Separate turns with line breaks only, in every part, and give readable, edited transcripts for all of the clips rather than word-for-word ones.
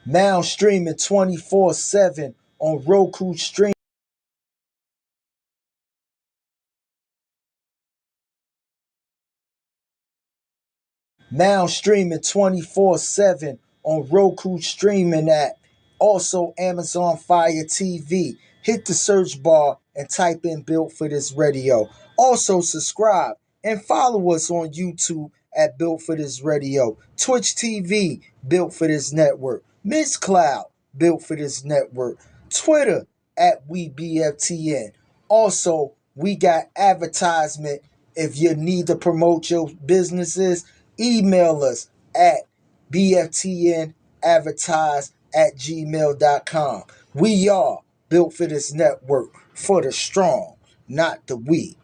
Now streaming 24/7 on Roku Stream. Now streaming 24/7 on Roku streaming app. Also Amazon Fire TV. Hit the search bar and type in Built for This Radio. Also subscribe and follow us on YouTube at Built for This Radio. Twitch TV, Built for This Network. Mixcloud, Built for This Network. Twitter at WeBFTN. Also, we got advertisement if you need to promote your businesses. Email us at bftnadvertise@gmail.com. We are Built for This Network, for the strong, not the weak.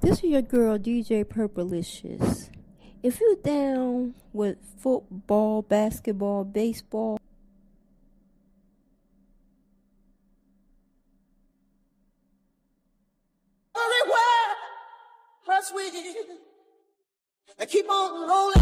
This is your girl DJ Purplicious. If you down with football, basketball, baseball,
everywhere, press we and keep on rolling.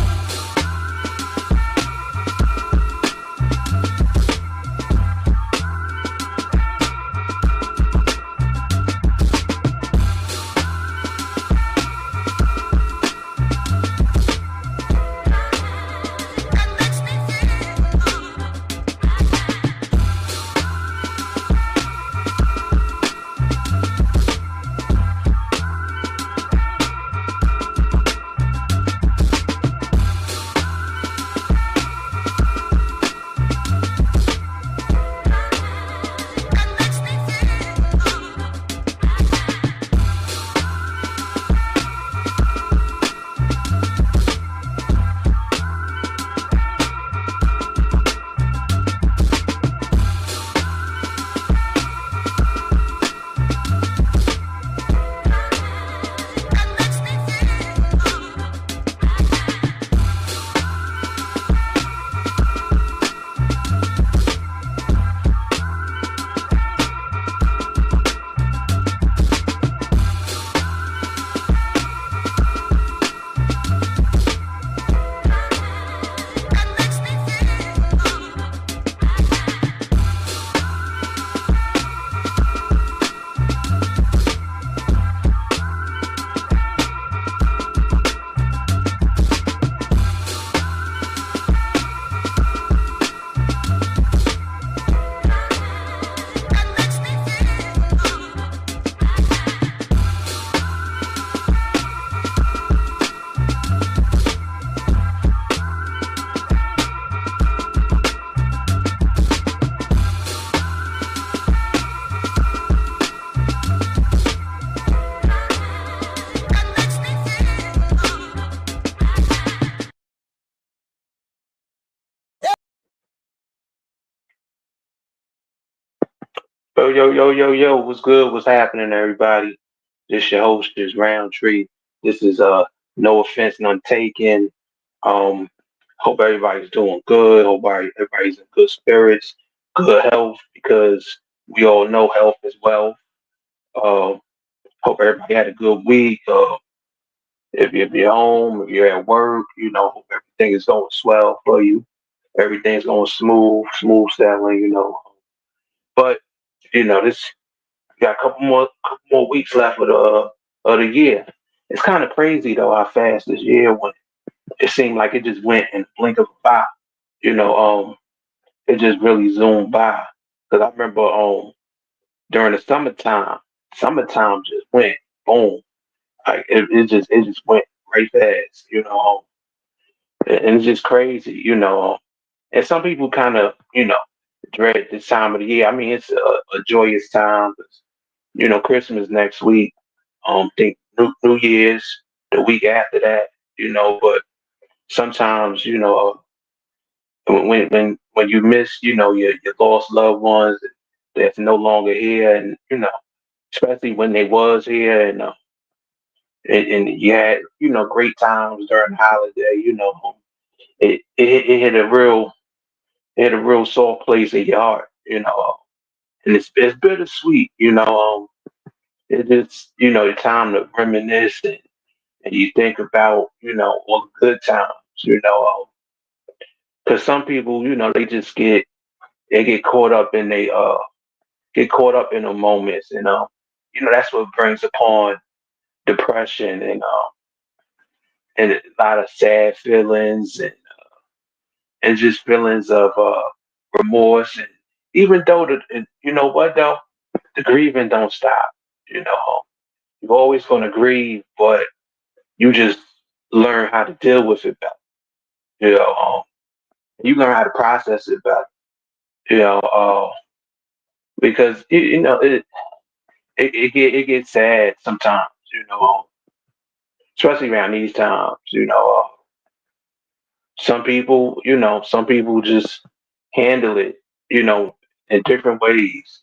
Yo, what's good? What's happening, everybody? This your host is Roundtree. This is no offense, none taken. Um Hope everybody's doing good. Hope everybody's in good spirits, good health, because we all know health is wealth. Um Hope everybody had a good week. If you're home, if you're at work, hope everything is going swell for you. Everything's going smooth sailing, But this got a couple more weeks left of the year. It's kind of crazy though how fast this year went. It seemed like it just went in the blink of an eye. You know, it just really zoomed by. Because I remember during the summertime just went boom. Like it just went right fast. And it's just crazy. And some people kind of dread this time of the year. I mean, it's a joyous time. 'Cause, Christmas next week. Think New Year's the week after that. But sometimes when you miss your lost loved ones that's no longer here, and especially when they was here, and you had great times during the holiday. It hit a real soft place in your heart. And it's bittersweet. It is the time to reminisce, and you think about all the good times. Because some people they just get caught up in get caught up in the moments, and that's what brings upon depression, and a lot of sad feelings, and just feelings of remorse. And even though and you know what though, the grieving don't stop. You're always going to grieve, but you just learn how to deal with it better. You learn how to process it better. Because it gets sad sometimes. Especially around these times. Some people just handle it, you know, in different ways.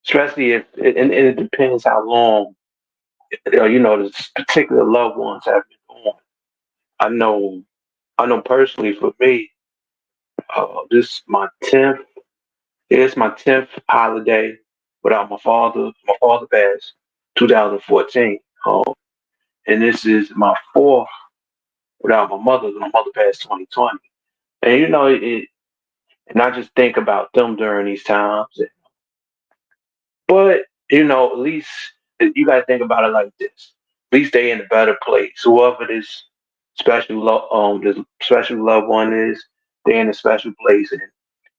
Especially if, and it depends how long, this particular loved ones have been gone. I know, I know personally for me, this my 10th. It's my 10th holiday without my father. My father passed 2014. And this is my fourth without my mother. My mother passed 2020. And and I just think about them during these times. But at least you got to think about it like this. At least they in a better place. Whoever this special loved one is, they in a special place, and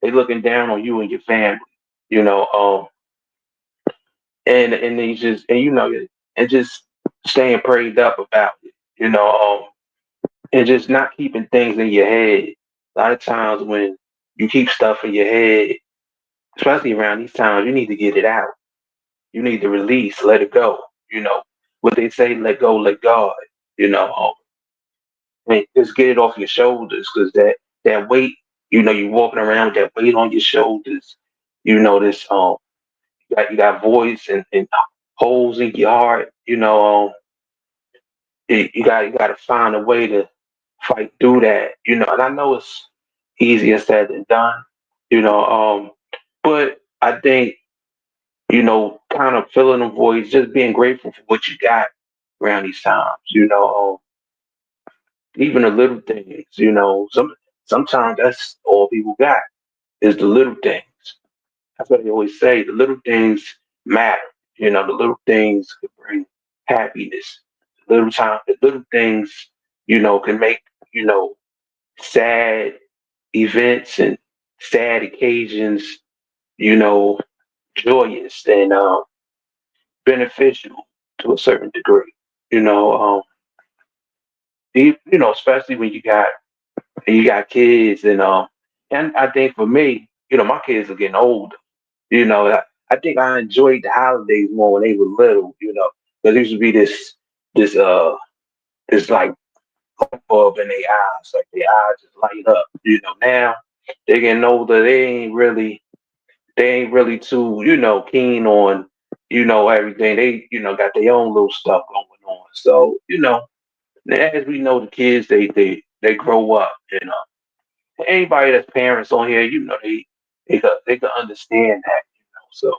they looking down on you and your family. You know, and they just and just staying prayed up about it. And just not keeping things in your head. A lot of times when you keep stuff in your head, especially around these times, you need to get it out. You need to release, let it go. What they say, let go, let God. And just get it off your shoulders, because that weight, you're walking around with that weight on your shoulders. This you got voice and holes in your heart. You got to find a way to fight through that. And I know it's easier said than done. But I think kind of filling the voids, just being grateful for what you got around these times. Even the little things. Sometimes that's all people got is the little things. That's what they always say. The little things matter. The little things can bring happiness. The little things, can make you know sad events and sad occasions, you know, joyous and beneficial to a certain degree. You know, especially when you got kids, and I think for me, my kids are getting older. I think I enjoyed the holidays more when they were little. Because there used to be this like bulb in their eyes, like their eyes just light up. Now they're getting older, they ain't really they ain't really too, keen on, everything. They, got their own little stuff going on. So, as we know, the kids they grow up. Anybody that's parents on here, they can understand that. So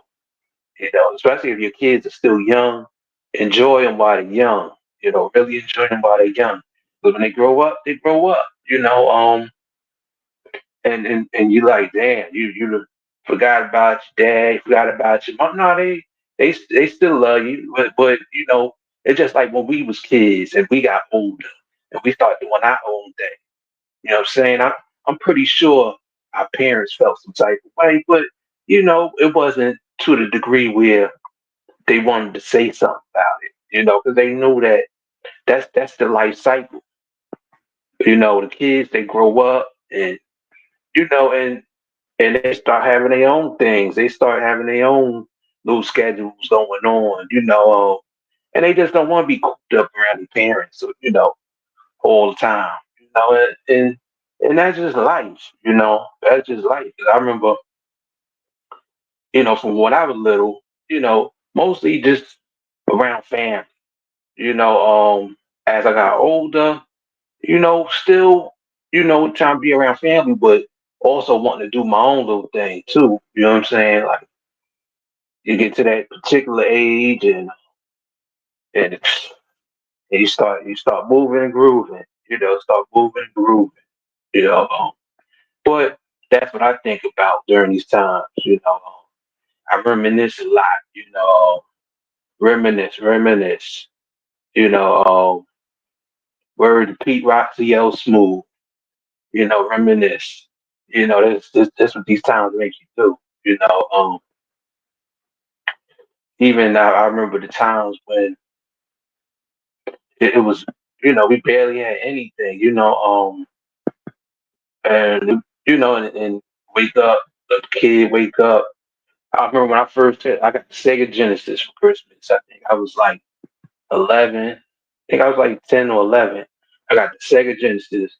especially if your kids are still young, enjoy them while they're young. Really enjoy them while they're young. But when they grow up, they grow up. And you like, damn, you forgot about your dad, forgot about your mom. No, they still love you, but it's just like when we was kids and we got older and we started doing our own thing. You know what I'm saying? I'm pretty sure our parents felt some type of way, but it wasn't to the degree where they wanted to say something about it. Because they knew that that's the life cycle. The kids they grow up and and they start having their own things. They start having their own little schedules going on. And they just don't want to be cooped up around their parents. So, all the time. And that's just life. That's just life. 'Cause I remember, from when I was little, mostly just around family. As I got older, still, trying to be around family, but also wanting to do my own little thing too. You know what I'm saying? Like you get to that particular age and you start moving and grooving. Start moving and grooving. You know, um, but that's what I think about during these times. I reminisce a lot. Reminisce. You know, word to Pete Rock, CL Smooth. Reminisce. That's what these times make you do. Even I remember the times when it was, we barely had anything. And wake up, the kid wake up. I remember when I got the Sega Genesis for Christmas. I think I was like 11. I think I was like 10 or 11. I got the Sega Genesis.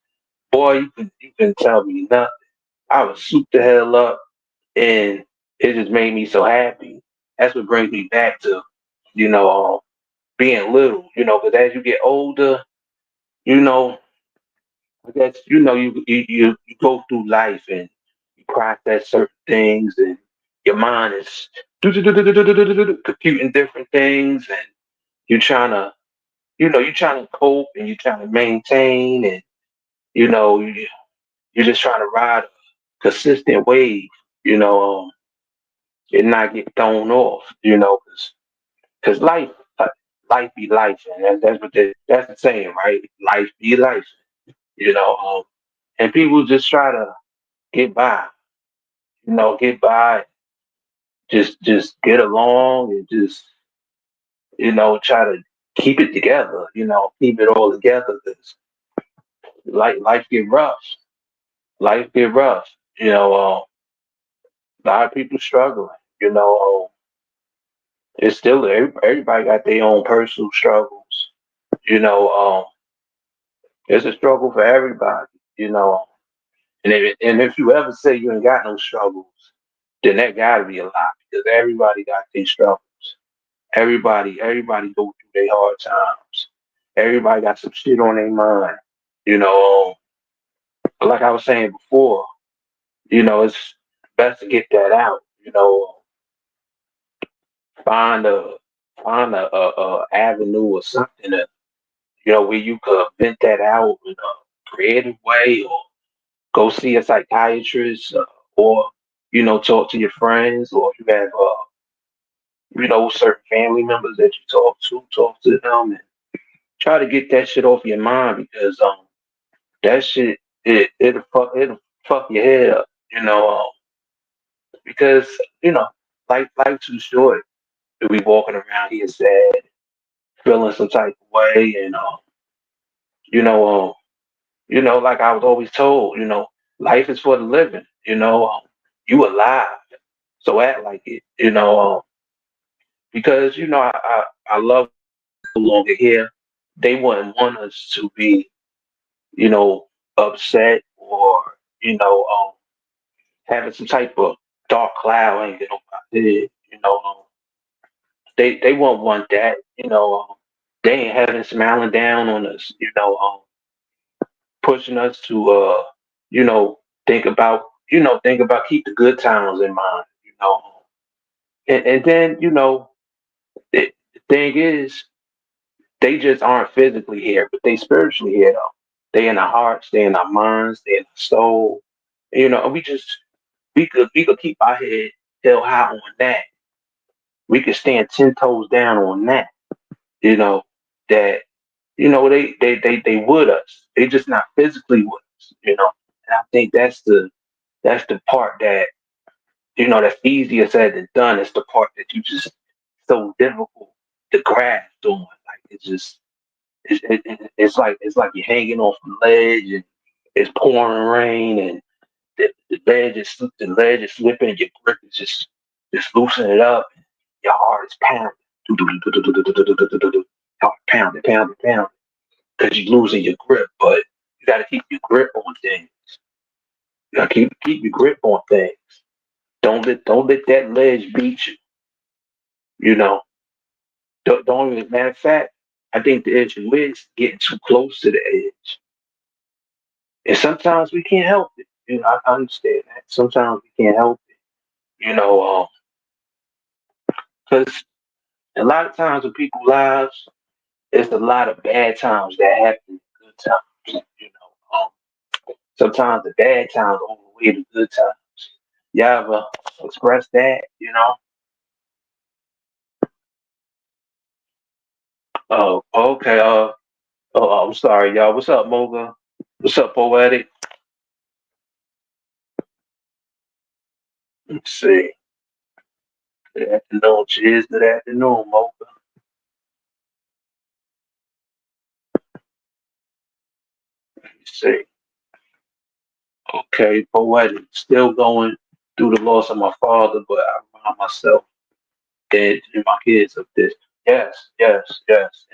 Boy, you can tell me nothing. I was souped the hell up, and it just made me so happy. That's what brings me back to, you know, being little. Because as you get older, you know, I guess you go through life and you process certain things, and your mind is computing different things, and you're trying to, you're trying to cope and you're trying to maintain, and you know, you, you're just trying to ride a consistent wave, you know, and not get thrown off, because life be life, and that's the saying, right? Life be life, you know, um, and people just try to get by, get by, just get along, and just try to keep it together, keep it all together, because life get rough, life get rough, a lot of people struggling, it's still everybody got their own personal struggles, you know, it's a struggle for everybody, you know. And if you ever say you ain't got no struggles, then that gotta be a lie because everybody got their struggles. Everybody go through their hard times. Everybody got some shit on their mind. You know, like I was saying before, it's best to get that out. Find a find a avenue or something that where you could vent that out in a creative way, or go see a psychiatrist, or talk to your friends, or if you have certain family members that you talk to them, and try to get that shit off your mind because that shit it'll fuck your head up, because you know life too short to be walking around here sad, feeling some type of way, and you know like I was always told, life is for the living, you alive, so act like it, because I love no longer here. They wouldn't want us to be, you know, upset or, having some type of dark cloud hanging over our head. They won't want that. They ain't having smiling down on us. Pushing us to you know, think about keep the good times in mind. And then the thing is, they just aren't physically here, but they spiritually here though. They in our hearts, they in our minds, they in our soul. And we could keep our head held high on that. We could stand 10 toes down on that. You know that they with us. They just not physically with us. And I think that's the part that's easier said than done. It's the part that you just so difficult to grasp on. Like it's like you're hanging off a ledge and it's pouring rain and the ledge is slipping and your grip is just loosening it up. Your heart is pounding. Heart pounding, pounding, pounding. Because you're losing your grip, but you gotta keep your grip on things. You gotta keep your grip on things. Don't let that ledge beat you. You know. Don't even matter of fact, I think the issue is getting too close to the edge. And sometimes we can't help it. I understand that. Sometimes we can't help it. Because a lot of times in people's lives, it's a lot of bad times that happen in good times. Sometimes the bad times overweigh the good times. You ever express that? Oh, okay. I'm sorry, y'all. What's up, Moga? What's up, Poetic? Let's see. Good afternoon. Cheers. Good afternoon, Moga. Let's see. Okay, Poetic. Still going through the loss of my father, but I remind myself and my kids of this. Yes, yes, yes.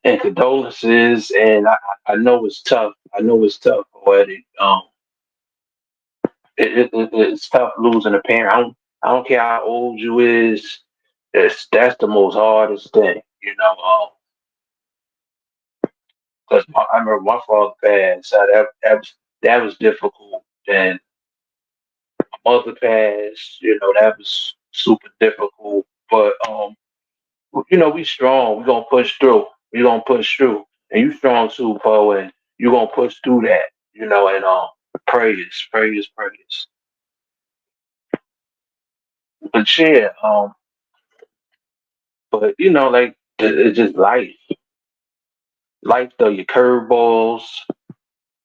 And condolences. And I know it's tough. I know it's tough, Poetic. It's tough losing a parent. I don't care how old you is. That's the most hardest thing, because I remember my father passed. So that was difficult. And my mother passed. That was super difficult. But we strong. We gonna push through. We gonna push through. And you strong too, Poe. And you gonna push through that. And praise, praise, praise. But yeah, but like it's just life. Life though, your curveballs,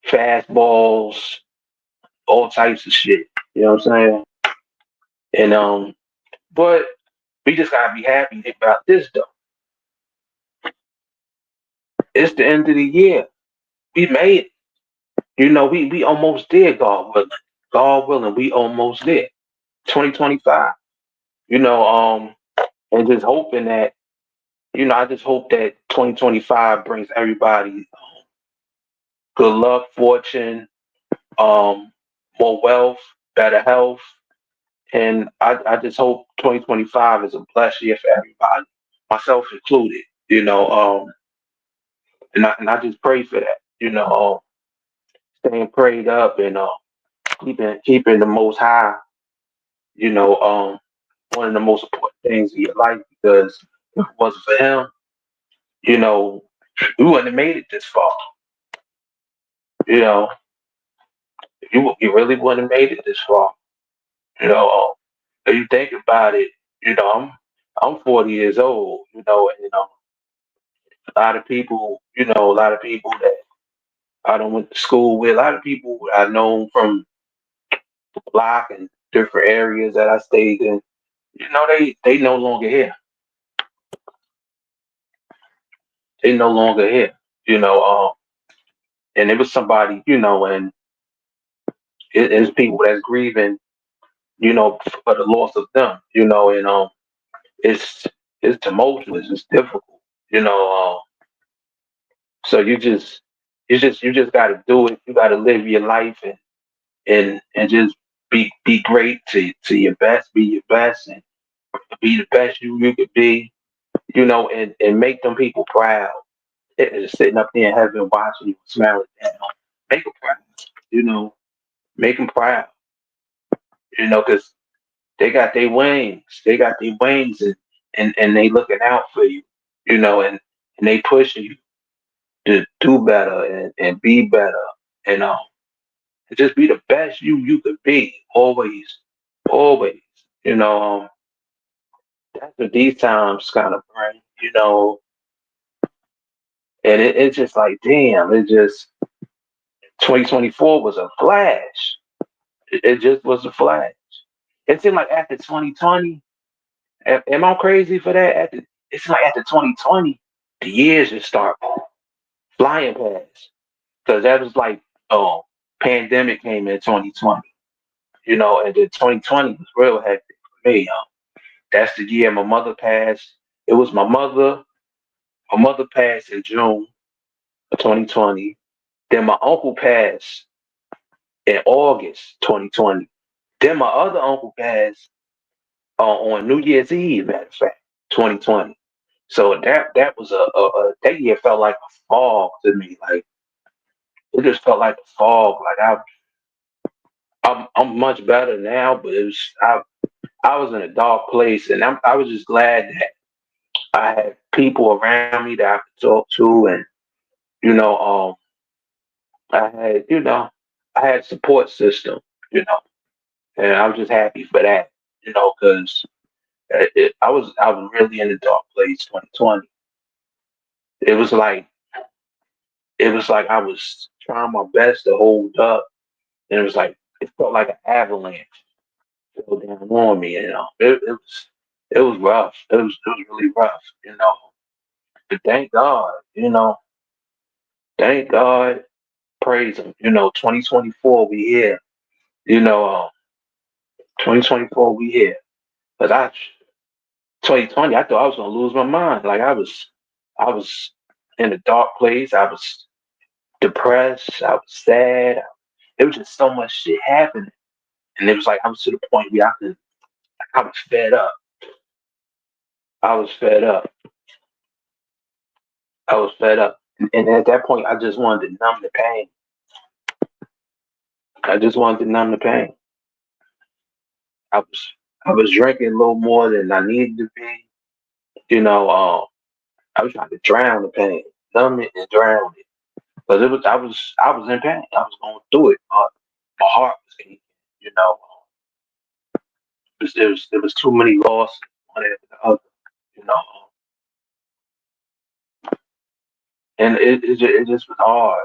fastballs, all types of shit. You know what I'm saying? And but we just gotta be happy about this though. It's the end of the year. We made it. We almost there, God willing. God willing, we almost there. 2025. And just hoping that, I just hope that 2025 brings everybody good luck, fortune, um, more wealth, better health. And I just hope 2025 is a blessed year for everybody, myself included. And I just pray for that. Staying prayed up and keeping the Most High. One of the most important things in your life, because if it wasn't for Him, you know, we wouldn't have made it this far. You know, you really wouldn't have made it this far. If you think about it, I'm 40 years old. And a lot of people that I don't went to school with, a lot of people I know from the block and different areas that I stayed in. They no longer here. They no longer here. And it was somebody, and it's people that's grieving, for the loss of them, and it's it's tumultuous, it's difficult, you know. So you just got to do it. You got to live your life and just be great to your best, be your best, and be the best you could be, and make them people proud. Just sitting up there in heaven watching you, smiling down. Make them proud, you know, make them proud, because they got their wings. They got their wings, and they looking out for you, and they pushing you to do better and be better, and just be the best you could be. Always, always. You know, that's what these times kind of bring. And it's just like, damn, it just 2024 was a flash. It just was a flash. It seemed like after 2020, am I crazy for that? It seemed like after 2020, the years just start flying past. Because that was like, pandemic came in 2020, and then 2020 was real hectic for me. That's the year my mother passed. It was my mother. My mother passed in June of 2020. Then my uncle passed in August 2020. Then my other uncle passed on New Year's Eve, matter of fact, 2020. So that was that year felt like a fog to me. Like it just felt like a fog. Like I'm much better now, but I was in a dark place, and I was just glad that I had people around me that I could talk to, and you know, I had I had support system, you know, and I was just happy for that, because I was really in a dark place. 2020. It was like I was trying my best to hold up, and it felt like an avalanche fell down on me. It was rough. It was really rough. But thank God, thank God, praise Him. 2024 we here. 2024 we here. But 2020, I thought I was gonna lose my mind. Like I was in a dark place. I was depressed. I was sad. It was just so much shit happening, and it was like I was to the point where I was fed up. I was fed up. I was fed up, and at that point, I just wanted to numb the pain. I just wanted to numb the pain. I was drinking a little more than I needed to be. I was trying to drown the pain, numb it and drown it. Because I was in pain. I was going through it. My heart was aching. You know, there was too many losses one after the other. You know, and it just was hard.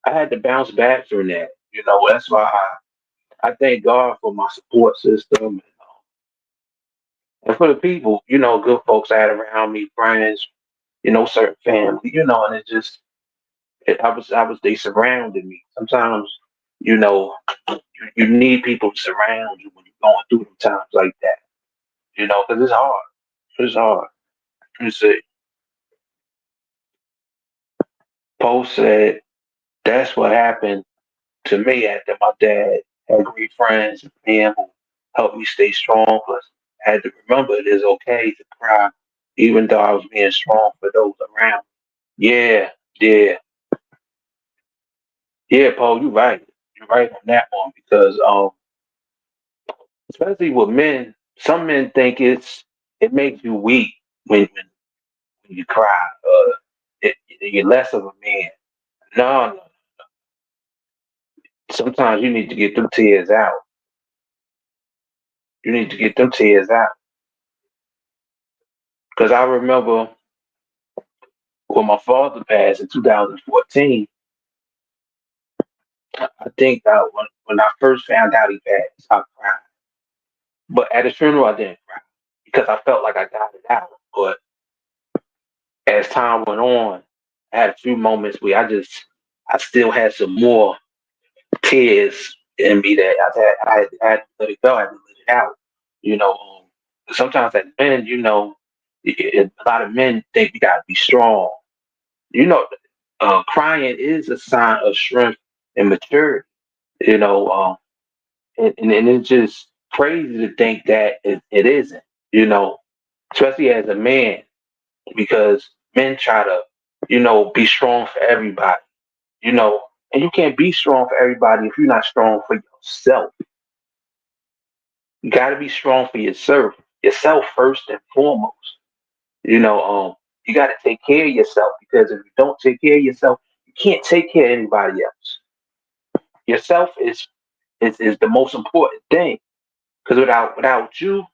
I had to bounce back from that. That's why I thank God for my support system and for the people. Good folks I had around me, friends. Certain family. And it just they surrounded me. Sometimes, you know, you need people to surround you when you're going through them times like that. Because it's hard. It's hard. You see, Post said that's what happened to me after my dad had great friends and men who helped me stay strong. Plus, I had to remember it is okay to cry, even though I was being strong for those around. Yeah, yeah, yeah, Paul, you're right. You're right on that one because especially with men, some men think it makes you weak when you cry. You're less of a man. No, no. Sometimes you need to get them tears out. You need to get them tears out. Because I remember when my father passed in 2014. I think that when I first found out he passed, I cried. But at his funeral, I didn't cry because I felt like I got it out. But as time went on, I had a few moments where I still had some more tears in me that I had to let it go. I had to let it out. You know, sometimes as men, a lot of men think you gotta be strong. You know, crying is a sign of strength and maturity. You know, and it's just crazy to think that it isn't, you know, especially as a man, because men try to, be strong for everybody, you know, and you can't be strong for everybody if you're not strong for yourself. You got to be strong for yourself first and foremost. You know, you got to take care of yourself, because if you don't take care of yourself, you can't take care of anybody else. Yourself is the most important thing, because without you,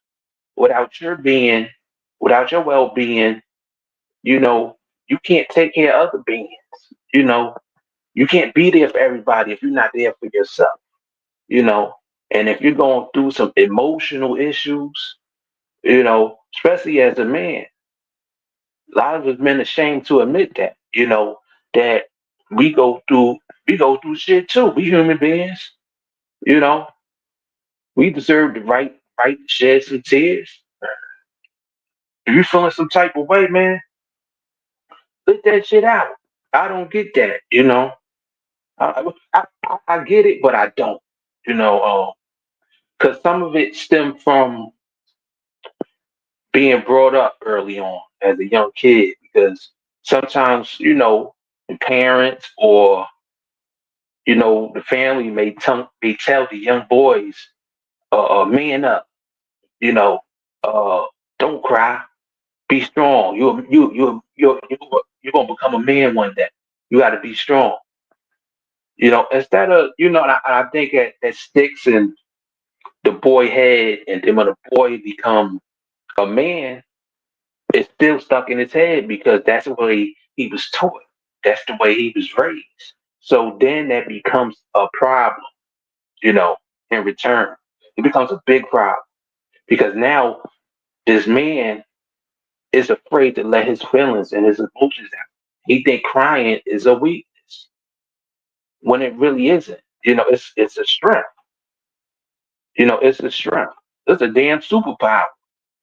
without your being, without your well being, you know, you can't take care of other beings. You know, you can't be there for everybody if you're not there for yourself. You know, and if you're going through some emotional issues, especially as a man, a lot of us men ashamed to admit that, that we go through we go through shit too. We human beings, you know. We deserve the right to shed some tears. If you're feeling some type of way, man, let that shit out. I don't get that, you know. I get it, but I don't, you know, because some of it stemmed from being brought up early on as a young kid. Because sometimes, the parents or the family may tell the young boys, man up, you know, uh, don't cry, be strong. You're gonna become a man one day. You got to be strong. Instead of and I think that sticks in the boy head, and then when a boy become a man, it's still stuck in his head, because that's the way he was taught. That's the way he was raised. So then that becomes a problem, you know, in return. It becomes a big problem, because now this man is afraid to let his feelings and his emotions out. He think crying is a weakness when it really isn't. It's a strength. It's a strength. It's a damn superpower.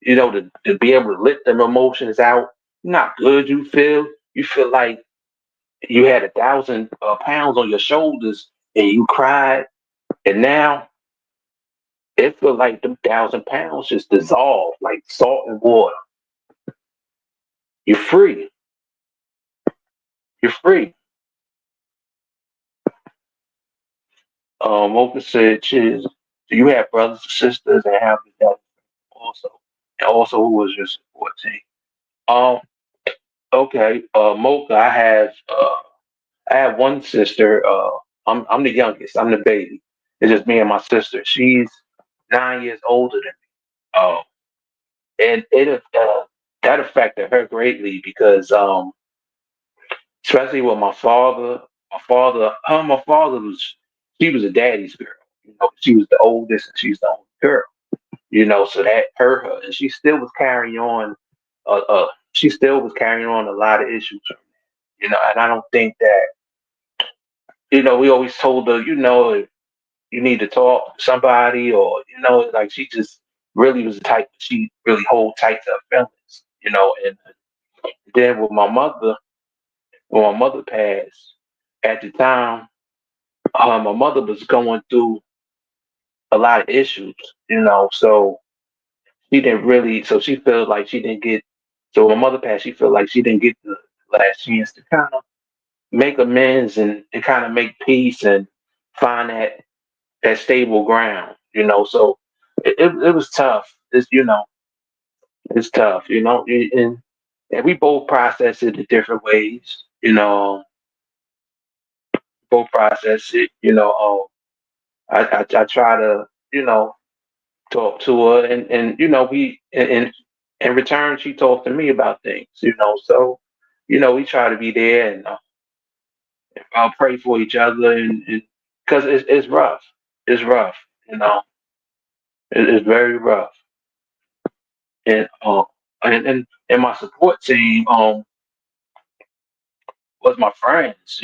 To be able to let them emotions out. Not good you feel. You feel like you had 1,000 pounds on your shoulders and you cried, and now it feel like them 1,000 pounds just dissolved like salt and water. You're free. You're free. Mocha said, "Chiz, do you have brothers and sisters and have that also, and also who was your support team?" Um, okay, Mocha, I have one sister. I'm the youngest. I'm the baby. It's just me and my sister. She's 9 years older than me. And that affected her greatly, because especially with my father. My father was She was a daddy's girl. She was the oldest and she's the only girl. So that hurt her, and Uh, uh, she still was carrying on a lot of issues. And I don't think that we always told her, you need to talk to somebody, or like she just really was the type, she really hold tight to her feelings. And then when my mother passed, at the time, my mother was going through a lot of issues. So she didn't really, so she felt like she didn't get. So when my mother passed, she felt like she didn't get the last chance to kind of make amends, and kind of make peace and find that stable ground. So it was tough. It's tough. And we both process it in different ways. Both process it. I try to talk to her, and we in return she talked to me about things. So we try to be there, and I'll pray for each other, and because it's rough. It's rough. It's very rough. And and my support team was my friends.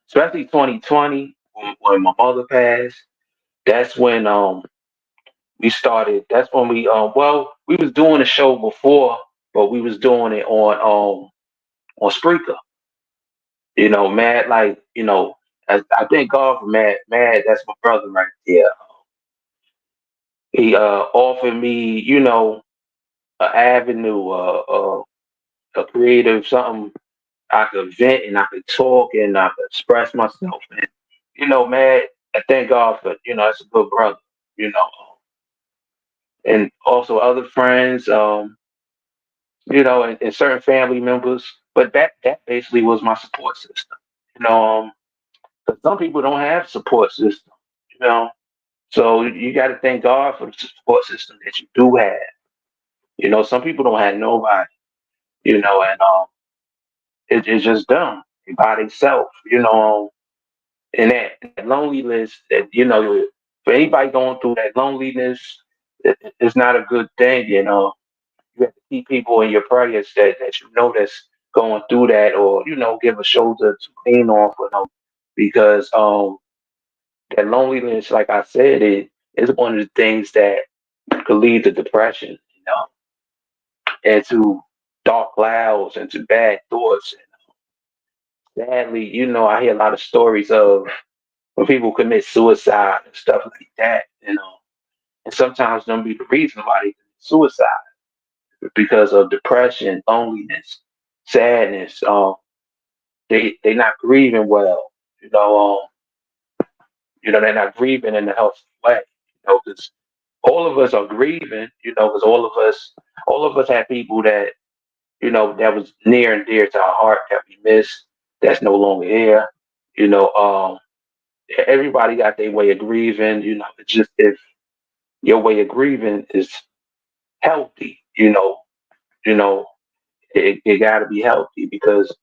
Especially 2020, when my mother passed. That's when we started. That's when we was doing the show before, but we was doing it on Spreaker. Mad, like, I thank God for Mad. Mad, that's my brother right there. He offered me, an avenue, a creative something I could vent and I could talk and I could express myself. And man, I thank God for it's a good brother. You know, and also other friends, and certain family members. But that basically was my support system. You know, 'cause some people don't have support system. You know, so you got to thank God for the support system that you do have. Some people don't have nobody. And it's just them by themselves. And that loneliness that for anybody going through that loneliness, it's not a good thing. You have to keep people in your prayers that that's going through that, or give a shoulder to lean on for them, because that loneliness, like I said, it is one of the things that could lead to depression, and to dark clouds and to bad thoughts. Sadly, I hear a lot of stories of when people commit suicide and stuff like that, and sometimes them be the reason why they commit suicide, because of depression, loneliness, sadness. They not grieving well. They're not grieving in a healthy way. Because all of us are grieving. Because all of us have people that that was near and dear to our heart that we miss. That's no longer here. Everybody got their way of grieving. It's just if your way of grieving is healthy, you know, it got to be healthy, because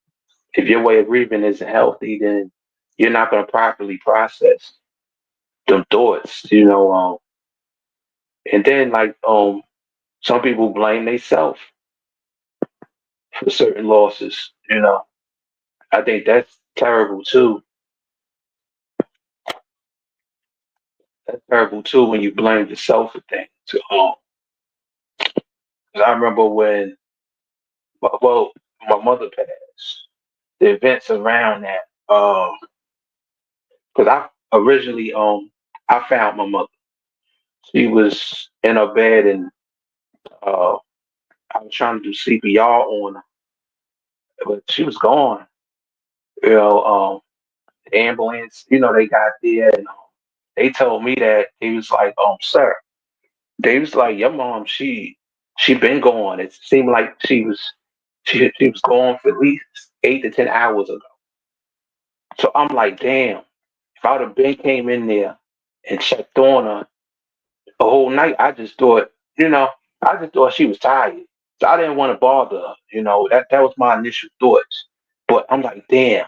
if your way of grieving isn't healthy, then you're not going to properly process them thoughts, and then like some people blame themselves for certain losses. I think that's terrible too. That's terrible too when you blame yourself for things. 'Cause I remember when, well, my mother passed. The events around that, because I originally, I found my mother. She was in her bed, and uh, I was trying to do CPR on her, but she was gone. The ambulance, they got there, and they told me that they was like, sir, they was like, your mom, she been gone. It seemed like she was gone for at least 8 to 10 hours ago. So I'm like, damn, if I'd have been came in there and checked on her the whole night, you know, I just thought she was tired. So I didn't want to bother her. That was my initial thoughts. But I'm like, damn,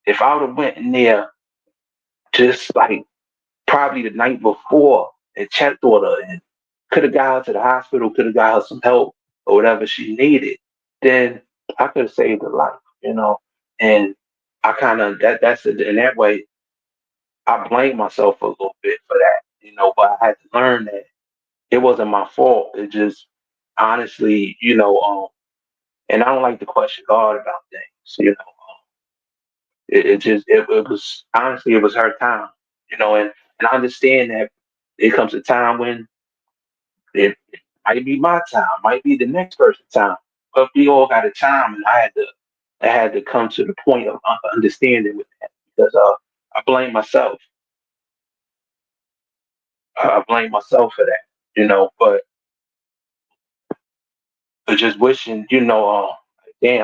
if I would have went in there just like probably the night before and checked on her and could have got her to the hospital, could have got her some help or whatever she needed, then I could have saved her life. And I kind of that's it. In that way, I blame myself a little bit for that, but I had to learn that it wasn't my fault. It just honestly, and I don't like to question God about things. It was honestly, it was her time, and I understand that it comes a time when it might be my time, might be the next person's time, but we all got a time, and I had to come to the point of understanding with that, because I blame myself. I blame myself for that, but just wishing, damn,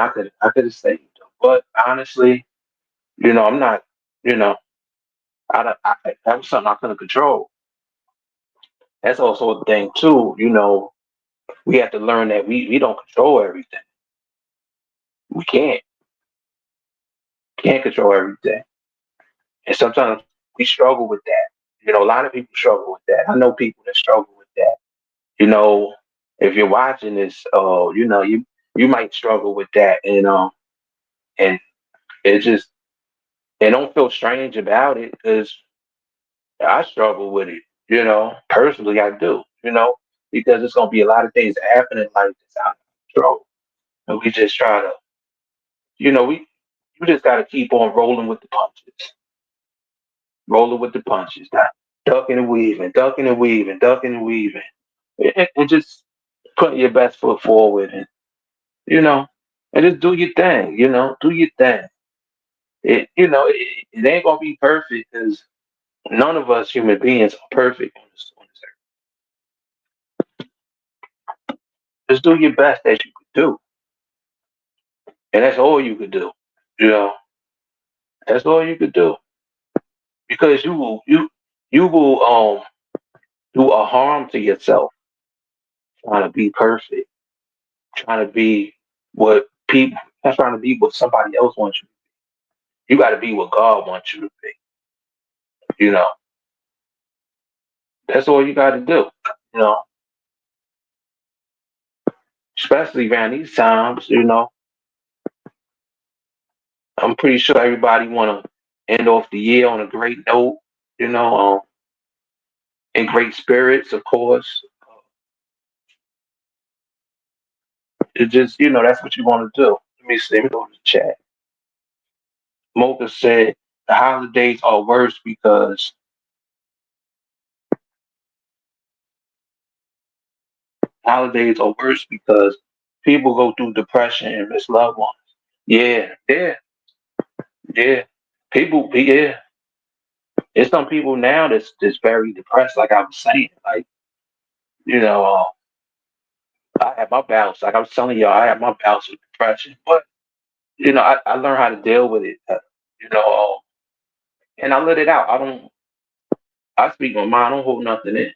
I could have saved them. But honestly, I'm not, you know, that was something I couldn't control. That's also a thing too. We have to learn that we don't control everything. We can't control everything, and sometimes we struggle with that. A lot of people struggle with that. I know people that struggle with that. You know, if you're watching this, you might struggle with that, and it just and don't feel strange about it, because I struggle with it. Personally, I do. Because it's gonna be a lot of things that happen in life that's out of control, and we just try to, we you just got to keep on rolling with the punches. rolling with the punches, ducking and weaving, ducking and weaving, ducking and weaving, and just putting your best foot forward, and you know, and just do your thing. Do your thing. It ain't gonna be perfect because none of us human beings are perfect on this earth. Just do your best that you could do, and that's all you could do. You know, that's all you could do because you will do a harm to yourself trying to be perfect, trying to be what people, not trying to be what somebody else wants you. You got to be what God wants you to be. You know, that's all you got to do. You know, especially around these times. I'm pretty sure everybody want to end off the year on a great note. You know, in great spirits, of course. It just, that's what you want to do. Let me see. Let me go to the chat. Mocha said the holidays are worse because people go through depression and miss loved ones. Yeah, yeah, yeah. Yeah. There's some people now that's very depressed, like I was saying. Like, you know, I had my bouts. Like I was telling y'all, I had my bouts with depression. But, I learned how to deal with it. You know, and I let it out. I speak my mind. I don't hold nothing in.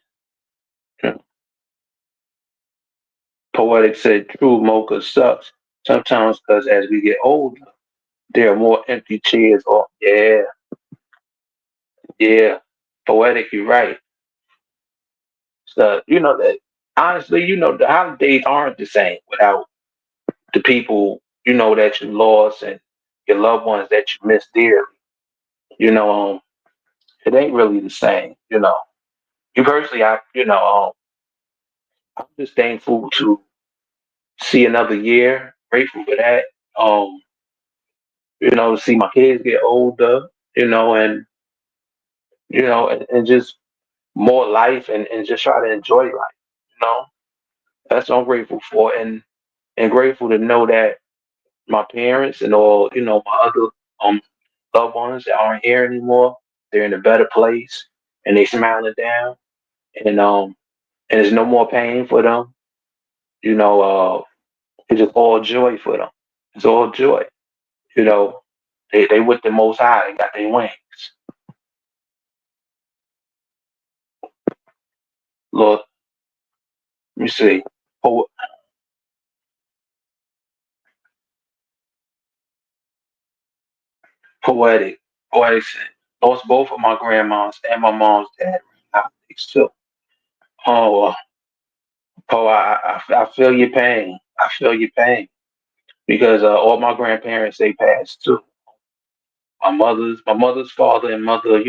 Poetic said, true, mocha sucks sometimes because as we get older, there are more empty chairs. Oh, yeah, yeah. Poetic, you're right. So, that honestly, the holidays aren't the same without the people, that you lost and your loved ones that you miss dearly. It ain't really the same. You personally, I'm just thankful to see another year. Grateful for that. Um, to see my kids get older, and just more life and just try to enjoy life. You know, that's what I'm grateful for, and grateful to know that my parents and all, my other loved ones that aren't here anymore, they're in a better place and they smiling down, and there's no more pain for them. You know, it's just all joy for them. It's all joy. You know, they with the Most High. They got their wings. Lord, let me see. Po- poetic, poetic said, lost both of my grandmas and my mom's dad. Too. Oh, Poe, I feel your pain. I feel your pain because all my grandparents they passed too. My mother's father and mother,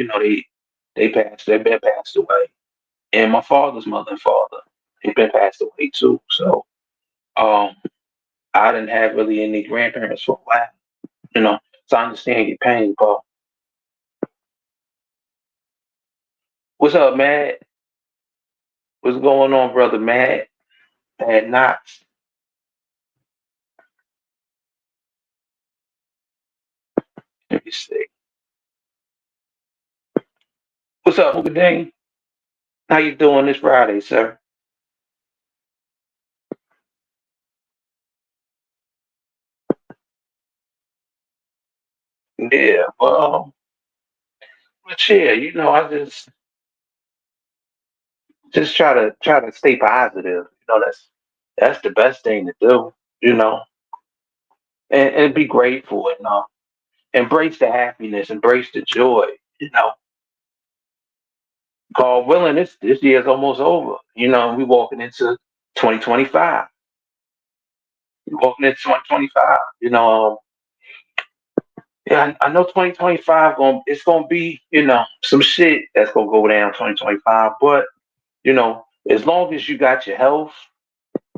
they passed. They've been passed away, and my father's mother and father they've been passed away too. So um, I didn't have really any grandparents for a while, you know. So I understand your pain, Paul. What's up, Matt? What's going on, brother Matt? Matt Knox. Let me see. What's up, Uncle Dane? How you doing this Friday, sir? Yeah, well, but yeah, I just try to stay positive. That's the best thing to do. You know, and be grateful and embrace the happiness, embrace the joy. You know, God willing, this year's almost over. We walking into 2025. We walking into 2025. Yeah, I know 2025 it's gonna be some shit that's gonna go down 2025, but as long as you got your health,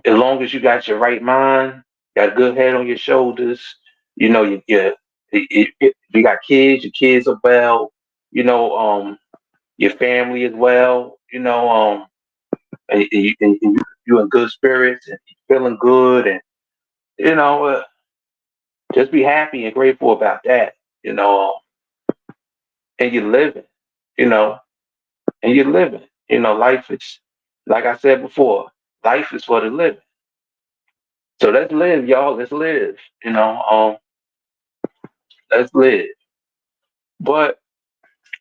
as long as you got your right mind, got a good head on your shoulders, you got kids, your kids are well, your family as well, and you in good spirits and feeling good, and you know, uh, just be happy and grateful about that, you know, and you're living, you know, and you're living. Life is, like I said before, life is for the living. So let's live, y'all. Let's live. Let's live. But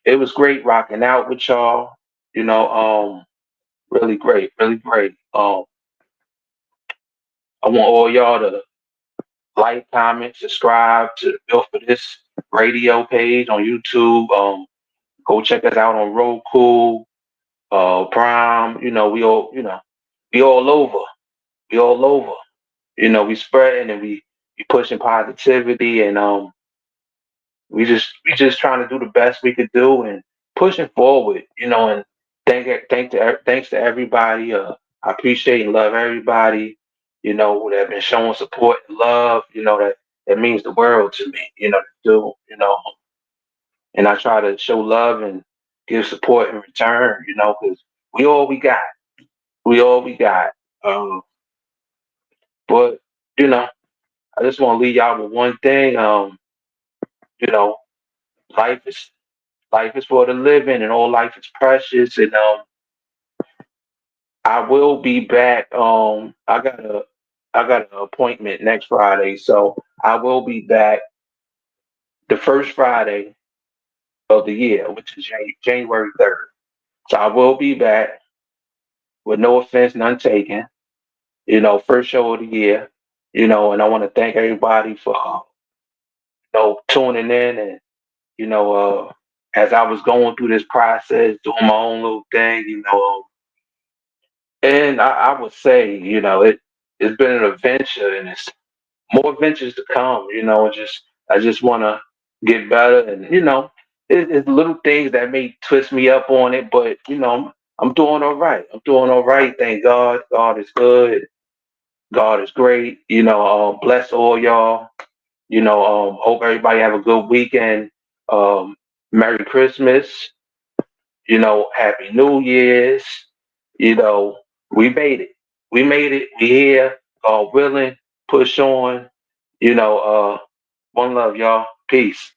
it was great rocking out with y'all. Really great, really great. I want all y'all to like, comment, subscribe to the Built for This radio page on YouTube. Go check us out on Roku, Prime. We all over. We all over. We spreading and we pushing positivity, and we just trying to do the best we could do and pushing forward. And thanks to everybody. I appreciate and love everybody. That have been showing support and love. That means the world to me. Do and I try to show love and give support in return. Because we all we got. We all we got. Um, but you know, I just want to leave y'all with one thing. You know, life is life is for the living, and all life is precious. And I will be back. I got an appointment next Friday, so I will be back the first Friday of the year, which is January 3rd. So I will be back with no offense, none taken. First show of the year. And I want to thank everybody for tuning in, and as I was going through this process, doing my own little thing. And I would say, it's been an adventure, and it's more adventures to come. I just want to get better, and it's little things that may twist me up on it, but I'm doing all right. I'm doing all right. Thank God. God is good. God is great. Bless all y'all. Hope everybody have a good weekend. Um, Merry Christmas. Happy New Year's. We made it. We made it. We here. God willing. Push on. One love, y'all. Peace.